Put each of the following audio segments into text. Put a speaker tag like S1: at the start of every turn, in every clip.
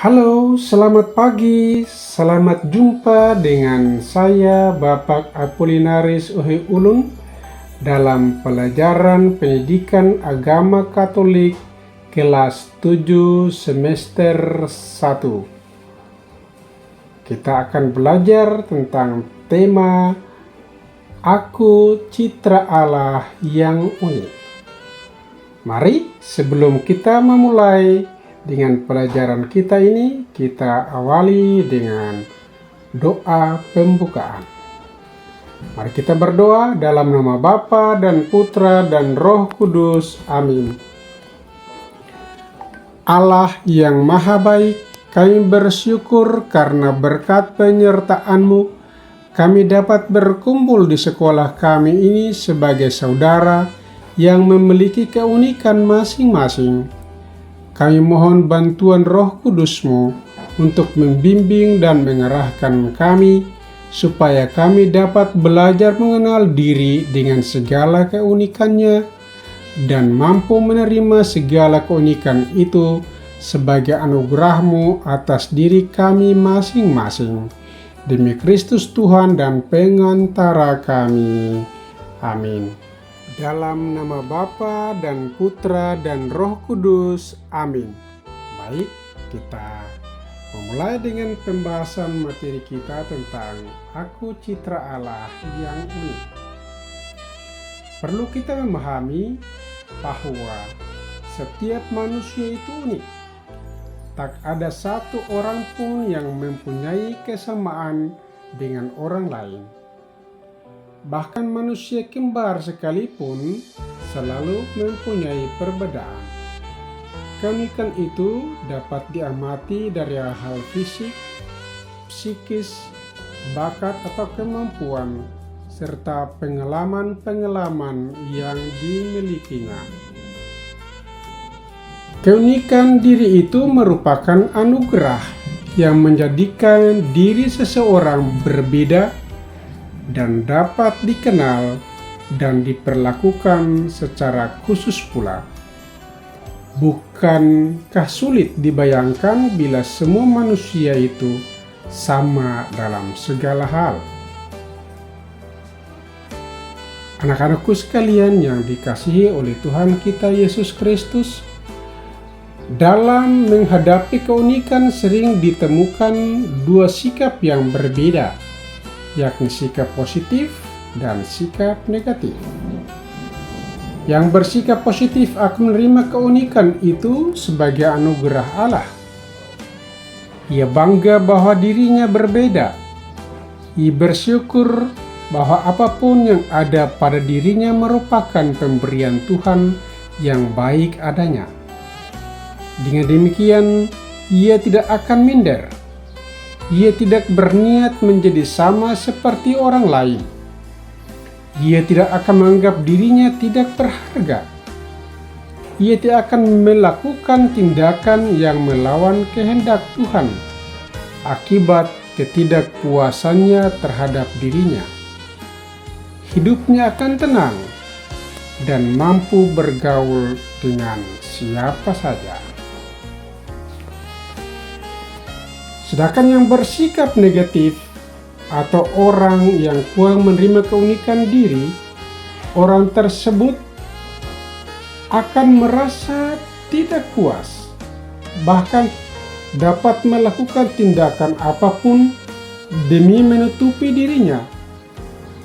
S1: Halo, selamat pagi. Selamat jumpa dengan saya Bapak Apolinaris Uhe Ulun dalam pelajaran Pendidikan Agama Katolik kelas 7 semester 1. Kita akan belajar tentang tema Aku Citra Allah yang Unik. Mari sebelum kita memulai dengan pelajaran kita ini, kita awali dengan doa pembukaan. Mari kita berdoa dalam nama Bapa dan Putra dan Roh Kudus. Amin. Allah yang Maha Baik, kami bersyukur karena berkat penyertaan-Mu, kami dapat berkumpul di sekolah kami ini sebagai saudara yang memiliki keunikan masing-masing. Kami mohon bantuan Roh Kudus-Mu untuk membimbing dan mengarahkan kami, supaya kami dapat belajar mengenal diri dengan segala keunikannya dan mampu menerima segala keunikan itu sebagai anugerah-Mu atas diri kami masing-masing. Demi Kristus Tuhan dan pengantara kami. Amin. Dalam nama Bapa dan Putra dan Roh Kudus. Amin. Baik, kita memulai dengan pembahasan materi kita tentang Aku Citra Allah yang Unik. Perlu kita memahami bahwa setiap manusia itu unik. Tak ada satu orang pun yang mempunyai kesamaan dengan orang lain. Bahkan manusia kembar sekalipun selalu mempunyai perbedaan. Keunikan itu dapat diamati dari hal fisik, psikis, bakat atau kemampuan, serta pengalaman-pengalaman yang dimilikinya. Keunikan diri itu merupakan anugerah yang menjadikan diri seseorang berbeda dan dapat dikenal dan diperlakukan secara khusus pula. Bukankah sulit dibayangkan bila semua manusia itu sama dalam segala hal? Anak-anakku sekalian yang dikasihi oleh Tuhan kita Yesus Kristus, dalam menghadapi keunikan sering ditemukan dua sikap yang berbeda, yakni sikap positif dan sikap negatif. Yang bersikap positif akan menerima keunikan itu sebagai anugerah Allah. Ia bangga bahwa dirinya berbeda. Ia bersyukur bahwa apapun yang ada pada dirinya merupakan pemberian Tuhan yang baik adanya. Dengan demikian, ia tidak akan minder. Ia tidak berniat menjadi sama seperti orang lain. Ia tidak akan menganggap dirinya tidak berharga. Ia tidak akan melakukan tindakan yang melawan kehendak Tuhan akibat ketidakpuasannya terhadap dirinya. Hidupnya akan tenang dan mampu bergaul dengan siapa saja. Sedangkan yang bersikap negatif atau orang yang kurang menerima keunikan diri, orang tersebut akan merasa tidak puas, bahkan dapat melakukan tindakan apapun demi menutupi dirinya.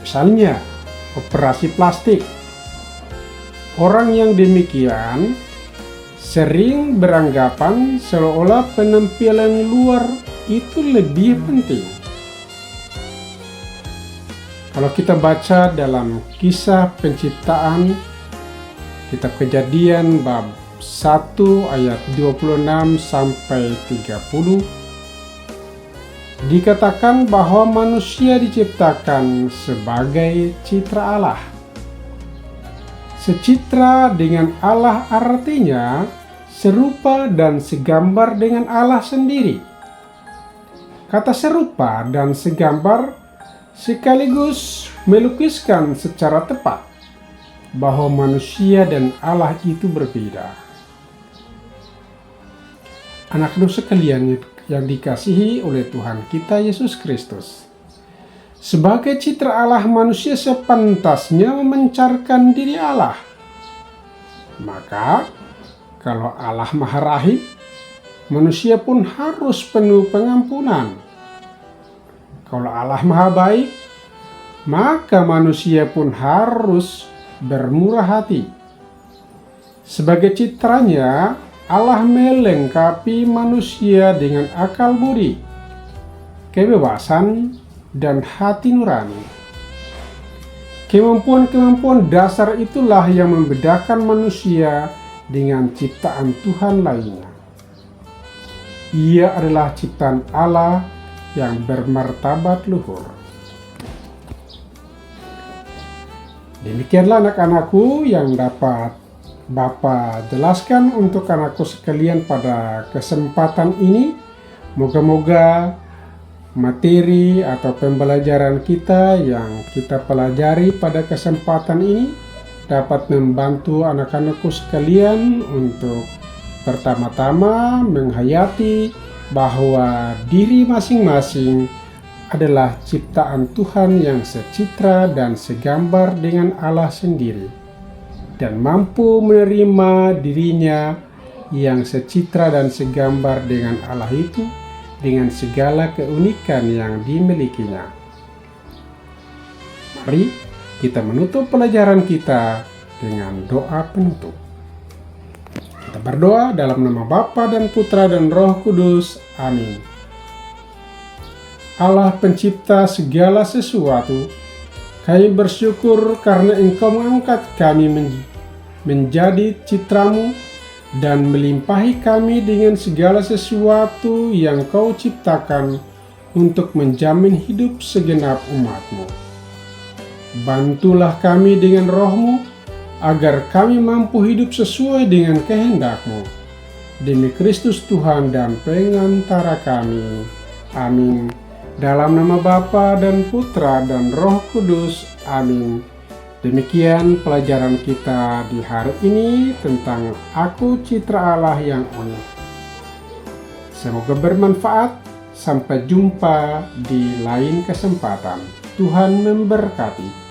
S1: Misalnya, operasi plastik. Orang yang demikian sering beranggapan seolah-olah penampilan luar itu lebih penting. Kalau kita baca dalam kisah penciptaan, kitab Kejadian bab 1 ayat 26 sampai 30, dikatakan bahwa manusia diciptakan sebagai citra Allah. Secitra dengan Allah artinya serupa dan segambar dengan Allah sendiri. Kata serupa dan segambar sekaligus melukiskan secara tepat bahwa manusia dan Allah itu berbeda. Anak-anak sekalian yang dikasihi oleh Tuhan kita Yesus Kristus. Sebagai citra Allah, manusia sepantasnya memancarkan diri Allah. Maka, kalau Allah Maha Rahim, manusia pun harus penuh pengampunan. Kalau Allah Maha Baik, maka manusia pun harus bermurah hati. Sebagai citranya, Allah melengkapi manusia dengan akal budi, kebebasan, dan hati nurani. Kemampuan-kemampuan dasar itulah yang membedakan manusia dengan ciptaan Tuhan lainnya. Ia adalah ciptaan Allah yang bermartabat luhur. Demikianlah anak-anakku yang dapat Bapa jelaskan untuk anakku sekalian pada kesempatan ini. Moga-moga materi atau pembelajaran kita yang kita pelajari pada kesempatan ini dapat membantu anak-anakku sekalian untuk pertama-tama menghayati bahwa diri masing-masing adalah ciptaan Tuhan yang secitra dan segambar dengan Allah sendiri, dan mampu menerima dirinya yang secitra dan segambar dengan Allah itu dengan segala keunikan yang dimilikinya. Mari kita menutup pelajaran kita dengan doa penutup. Kita berdoa dalam nama Bapa dan Putra dan Roh Kudus. Amin. Allah pencipta segala sesuatu, kami bersyukur karena Engkau mengangkat kami menjadi citramu dan melimpahi kami dengan segala sesuatu yang Kau ciptakan untuk menjamin hidup segenap umat-Mu. Bantulah kami dengan Roh-Mu agar kami mampu hidup sesuai dengan kehendak-Mu. Demi Kristus Tuhan dan pengantara kami. Amin. Dalam nama Bapa dan Putra dan Roh Kudus. Amin. Demikian pelajaran kita di hari ini tentang Aku Citra Allah yang Unik. Semoga bermanfaat. Sampai jumpa di lain kesempatan. Tuhan memberkati.